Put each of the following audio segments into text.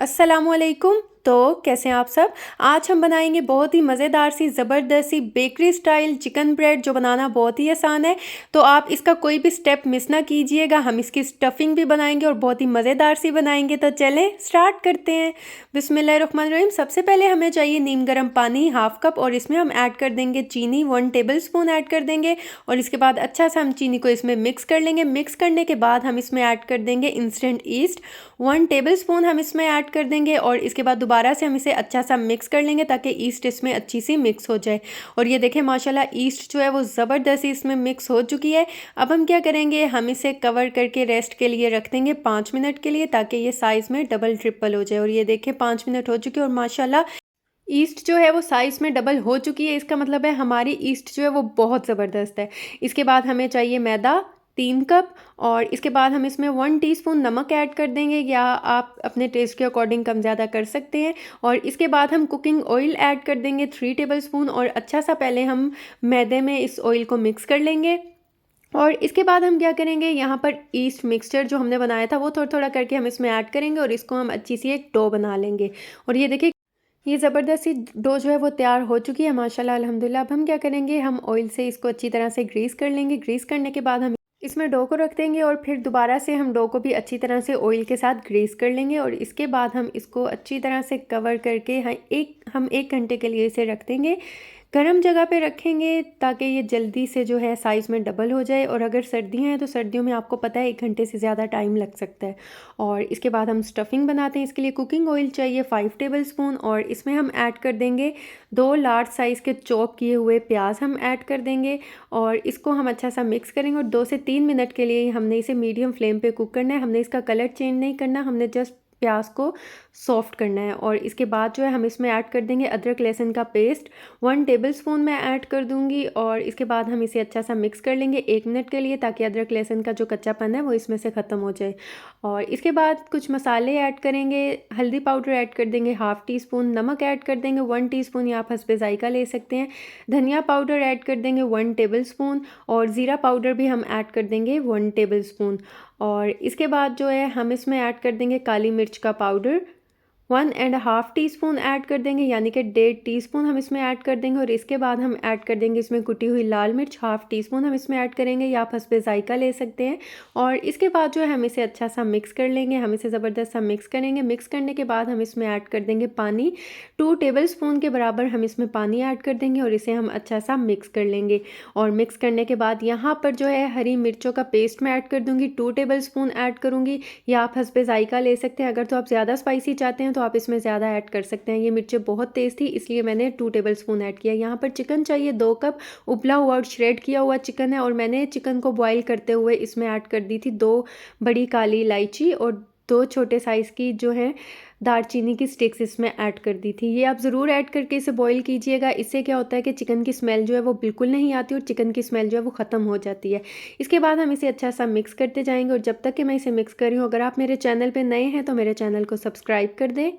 अस्सलामुअलैकुम। तो कैसे हैं आप सब। आज हम बनाएंगे बहुत ही मज़ेदार सी ज़बरदस्त सी बेकरी स्टाइल चिकन ब्रेड, जो बनाना बहुत ही आसान है। तो आप इसका कोई भी स्टेप मिस ना कीजिएगा। हम इसकी स्टफिंग भी बनाएंगे और बहुत ही मज़ेदार सी बनाएंगे। तो चलें स्टार्ट करते हैं। बिस्मिल्लाहिर्रहमानिर्रहीम। सबसे पहले हमें चाहिए नीम गर्म पानी हाफ़ कप, और इसमें हम ऐड कर देंगे चीनी 1 टेबल स्पून ऐड कर देंगे। और इसके बाद अच्छा सा हम चीनी को इसमें मिक्स कर लेंगे। मिक्स करने के बाद हम इसमें ऐड कर देंगे इंस्टेंट ईस्ट 1 टेबल स्पून हम इसमें ऐड कर देंगे। और इसके बाद दोबारा से हम इसे अच्छा सा मिक्स कर लेंगे ताकि ईस्ट इसमें अच्छी सी मिक्स हो जाए। और ये देखें माशाल्लाह ईस्ट जो है वो ज़बरदस्त इसमें मिक्स हो चुकी है। अब हम क्या करेंगे, हम इसे कवर करके रेस्ट के लिए रख देंगे 5 मिनट के लिए, ताकि ये साइज़ में डबल ट्रिपल हो जाए। और ये देखें 5 मिनट हो चुके हैं और माशाल्लाह ईस्ट जो है वो साइज़ में डबल हो चुकी है। इसका मतलब है हमारी ईस्ट जो है वो बहुत ज़बरदस्त है। इसके बाद हमें चाहिए मैदा 3 कप, और इसके बाद हम इसमें 1 टीस्पून नमक ऐड कर देंगे, या आप अपने टेस्ट के अकॉर्डिंग कम ज़्यादा कर सकते हैं। और इसके बाद हम कुकिंग ऑयल ऐड कर देंगे 3 टेबल स्पून, और अच्छा सा पहले हम मैदे में इस ऑयल को मिक्स कर लेंगे। और इसके बाद हम क्या करेंगे, यहाँ पर ईस्ट मिक्सचर जो हमने बनाया था वो थोड़ा थोड़ा करके हम इसमें ऐड करेंगे, और इसको हम अच्छी सी एक डो बना लेंगे। और ये देखिए ये ज़बरदस्त सी डो जो है वो तैयार हो चुकी है माशाल्लाह अल्हम्दुलिल्लाह। अब हम क्या करेंगे, हम ऑयल से इसको अच्छी तरह से ग्रीस कर लेंगे। ग्रीस करने के बाद हम इसमें डो को रख देंगे, और फिर दोबारा से हम डो को भी अच्छी तरह से ऑयल के साथ ग्रीस कर लेंगे। और इसके बाद हम इसको अच्छी तरह से कवर करके हम 1 घंटे के लिए इसे रख देंगे। गर्म जगह पे रखेंगे ताकि ये जल्दी से जो है साइज़ में डबल हो जाए। और अगर सर्दियाँ हैं तो सर्दियों में आपको पता है 1 घंटे से ज़्यादा टाइम लग सकता है। और इसके बाद हम स्टफिंग बनाते हैं। इसके लिए कुकिंग ऑयल चाहिए 5 टेबल स्पून, और इसमें हम ऐड कर देंगे 2 लार्ज साइज़ के चॉप किए हुए प्याज हम ऐड कर देंगे। और इसको हम अच्छा सा मिक्स करेंगे, और 2 से 3 मिनट के लिए हमने इसे मीडियम फ्लेम पे कुक करना है। हमने इसका कलर चेंज नहीं करना, हमने जस्ट प्याज को सॉफ्ट करना है। और इसके बाद जो है हम इसमें ऐड कर देंगे अदरक लहसुन का पेस्ट 1 टेबल स्पून मैं ऐड कर दूंगी। और इसके बाद हम इसे अच्छा सा मिक्स कर लेंगे 1 मिनट के लिए, ताकि अदरक लहसुन का जो कच्चापन है वो इसमें से ख़त्म हो जाए। और इसके बाद कुछ मसाले ऐड करेंगे। हल्दी पाउडर ऐड कर देंगे हाफ़ टी स्पून, नमक ऐड कर देंगे 1 टीस्पून, या आप हस्बे जायका ले सकते हैं। धनिया पाउडर ऐड कर देंगे 1 टेबल स्पून, और ज़ीरा पाउडर भी हम ऐड कर देंगे 1 टेबल स्पून। और इसके बाद जो है हम इसमें ऐड कर देंगे काली मिर्च का पाउडर 1.5 टीस्पून ऐड कर देंगे, यानी कि 1.5 टीस्पून हम इसमें ऐड कर देंगे। और इसके बाद हम ऐड कर देंगे इसमें कुटी हुई लाल मिर्च हाफ़ टी स्पून हम इसमें ऐड करेंगे, या आप हस्बे जायका ले सकते हैं। और इसके बाद जो है हम इसे अच्छा सा मिक्स कर लेंगे। हम इसे ज़बरदस्त सा मिक्स करेंगे। मिक्स करने के बाद हम इसमें ऐड कर देंगे पानी 2 टेबल स्पून के बराबर हम इसमें पानी ऐड कर देंगे, और इसे हम अच्छा सा मिक्स कर लेंगे। और मिक्स करने के बाद यहाँ पर जो है हरी मिर्चों का पेस्ट मैं ऐड कर दूँगी 2 टेबल स्पून ऐड करूँगी, या आप हस्बे जायका ले सकते हैं। अगर तो आप ज़्यादा स्पाइसी चाहते हैं तो आप इसमें ज़्यादा ऐड कर सकते हैं। ये मिर्चें बहुत तेज़ थी इसलिए मैंने 2 टेबल स्पून ऐड किया। यहाँ पर चिकन चाहिए 2 कप, उबला हुआ और श्रेड किया हुआ चिकन है। और मैंने चिकन को बॉईल करते हुए इसमें ऐड कर दी थी 2 बड़ी काली इलायची, और 2 छोटे साइज़ की जो है दालचीनी की स्टिक्स इसमें ऐड कर दी थी। ये आप ज़रूर ऐड करके इसे बॉईल कीजिएगा। इससे क्या होता है कि चिकन की स्मेल जो है वो बिल्कुल नहीं आती, और चिकन की स्मेल जो है वो ख़त्म हो जाती है। इसके बाद हम इसे अच्छा सा मिक्स करते जाएंगे, और जब तक कि मैं इसे मिक्स कर रही हूँ, अगर आप मेरे चैनल पे नए हैं तो मेरे चैनल को सब्सक्राइब कर दें।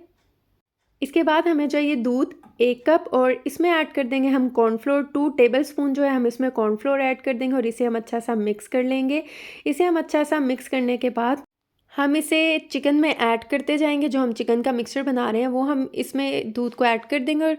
इसके बाद हमें चाहिए दूध 1 कप, और इसमें ऐड कर देंगे हम कॉर्नफ्लोर 2 टेबल स्पून जो है हम इसमें कॉर्नफ्लोर ऐड कर देंगे, और इसे हम अच्छा सा मिक्स कर लेंगे। इसे हम अच्छा सा मिक्स करने के बाद हम इसे चिकन में ऐड करते जाएंगे। जो हम चिकन का मिक्सचर बना रहे हैं वो हम इसमें दूध को ऐड कर देंगे, और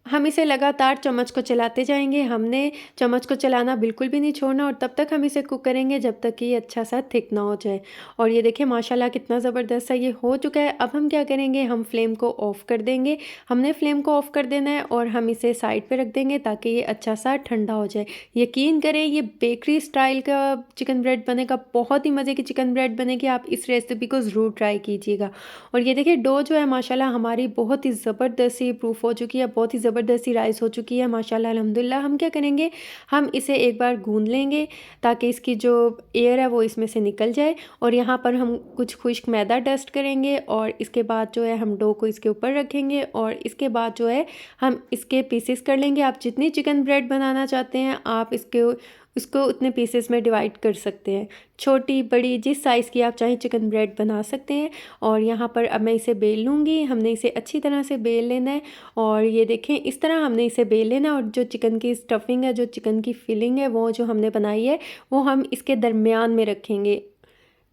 हम इसे लगातार चम्मच को चलाते जाएंगे। हमने चम्मच को चलाना बिल्कुल भी नहीं छोड़ना, और तब तक हम इसे कुक करेंगे जब तक कि ये अच्छा सा थिक ना हो जाए। और ये देखिए माशाल्लाह कितना ज़बरदस्त सा ये हो चुका है। अब हम क्या करेंगे, हम फ्लेम को ऑफ़ कर देंगे। हमने फ्लेम को ऑफ़ कर देना है, और हम इसे साइड पे रख देंगे ताकि ये अच्छा सा ठंडा हो जाए। यकीन करें ये बेकरी स्टाइल का चिकन ब्रेड बनेगा, बहुत ही मज़े की चिकन ब्रेड बनेगी। आप इस रेसिपी को ज़रूर ट्राई कीजिएगा। और ये देखिए डो जो है माशाल्लाह हमारी बहुत ही ज़बरदस्त सी प्रूफ हो चुकी है, बहुत ही ज़बरदस्त सी राइस हो चुकी है माशाल्लाह अल्हम्दुलिल्लाह। हम क्या करेंगे, हम इसे एक बार गूंद लेंगे ताकि इसकी जो एयर है वो इसमें से निकल जाए। और यहाँ पर हम कुछ खुश्क मैदा डस्ट करेंगे, और इसके बाद जो है हम डो को इसके ऊपर रखेंगे, और इसके बाद जो है हम इसके पीसेस कर लेंगे। आप जितनी चिकन ब्रेड बनाना चाहते हैं आप उसको उतने पीसेस में डिवाइड कर सकते हैं, छोटी बड़ी जिस साइज़ की आप चाहें चिकन ब्रेड बना सकते हैं। और यहाँ पर अब मैं इसे बेल लूँगी। हमने इसे अच्छी तरह से बेल लेना है, और ये देखें इस तरह हमने इसे बेल लेना है। और जो चिकन की स्टफिंग है, जो चिकन की फिलिंग है, वो जो हमने बनाई है वो हम इसके दरमियान में रखेंगे।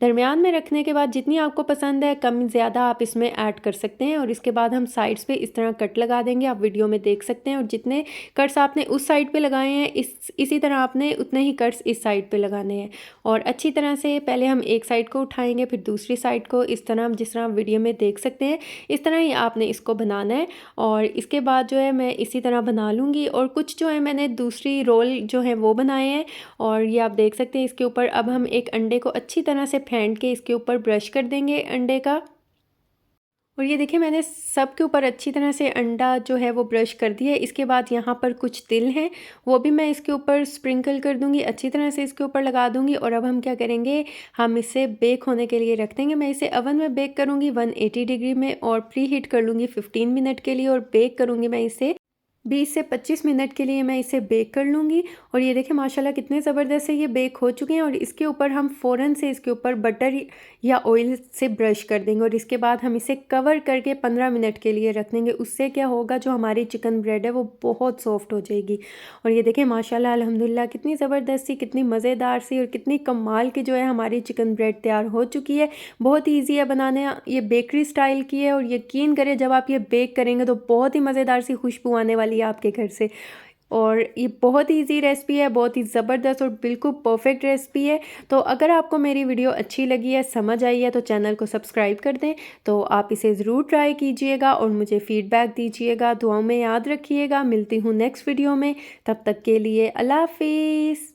दरमियान में रखने के बाद जितनी आपको पसंद है कम ज़्यादा आप इसमें ऐड कर सकते हैं। और इसके बाद हम साइड्स पे इस तरह कट लगा देंगे, आप वीडियो में देख सकते हैं। और जितने कट्स आपने उस साइड पे लगाए हैं इसी तरह आपने उतने ही कट्स इस साइड पे लगाने हैं। और अच्छी तरह से पहले हम एक साइड को उठाएंगे, फिर दूसरी साइड को, इस तरह जिस तरह आप वीडियो में देख सकते हैं इस तरह ही आपने इसको बनाना है। और इसके बाद जो है मैं इसी तरह बना लूँगी। और कुछ जो है मैंने दूसरी रोल जो है वो बनाए हैं और ये आप देख सकते हैं। इसके ऊपर अब हम एक अंडे को अच्छी तरह से फेंट के इसके ऊपर ब्रश कर देंगे अंडे का। और ये देखिए मैंने सब के ऊपर अच्छी तरह से अंडा जो है वो ब्रश कर दिया है। इसके बाद यहाँ पर कुछ तिल हैं, वो भी मैं इसके ऊपर स्प्रिंकल कर दूँगी, अच्छी तरह से इसके ऊपर लगा दूँगी। और अब हम क्या करेंगे, हम इसे बेक होने के लिए रख देंगे। मैं इसे ओवन में बेक करूँगी 180 डिग्री में और प्री हीट कर लूँगी 15 मिनट के लिए। और बेक करूँगी मैं इसे 20 से 25 मिनट के लिए मैं इसे बेक कर लूँगी। और ये देखिए माशाल्लाह कितने ज़बरदस्त से ये बेक हो चुके हैं। और इसके ऊपर हम फ़ौरन से इसके ऊपर बटर या ऑयल से ब्रश कर देंगे। और इसके बाद हम इसे कवर करके 15 मिनट के लिए रख देंगे। उससे क्या होगा, जो हमारी चिकन ब्रेड है वो बहुत सॉफ्ट हो जाएगी। और ये देखिए माशाल्लाह अल्हम्दुलिल्लाह कितनी ज़बरदस्त सी, कितनी मज़ेदार सी और कितनी कमाल की जो है हमारी चिकन ब्रेड तैयार हो चुकी है। बहुत ही ईजी है बनाने, ये बेकरी स्टाइल की है। और यकीन करें जब आप ये बेक करेंगे तो बहुत ही मज़ेदार सी खुशबू आने वाली है आपके घर से। और ये बहुत ही ईजी रेसिपी है, बहुत ही ज़बरदस्त और बिल्कुल परफेक्ट रेसिपी है। तो अगर आपको मेरी वीडियो अच्छी लगी है, समझ आई है, तो चैनल को सब्सक्राइब कर दें। तो आप इसे ज़रूर ट्राई कीजिएगा और मुझे फ़ीडबैक दीजिएगा, दुआओं में याद रखिएगा। मिलती हूँ नेक्स्ट वीडियो में, तब तक के लिए अल्लाह हाफिज़।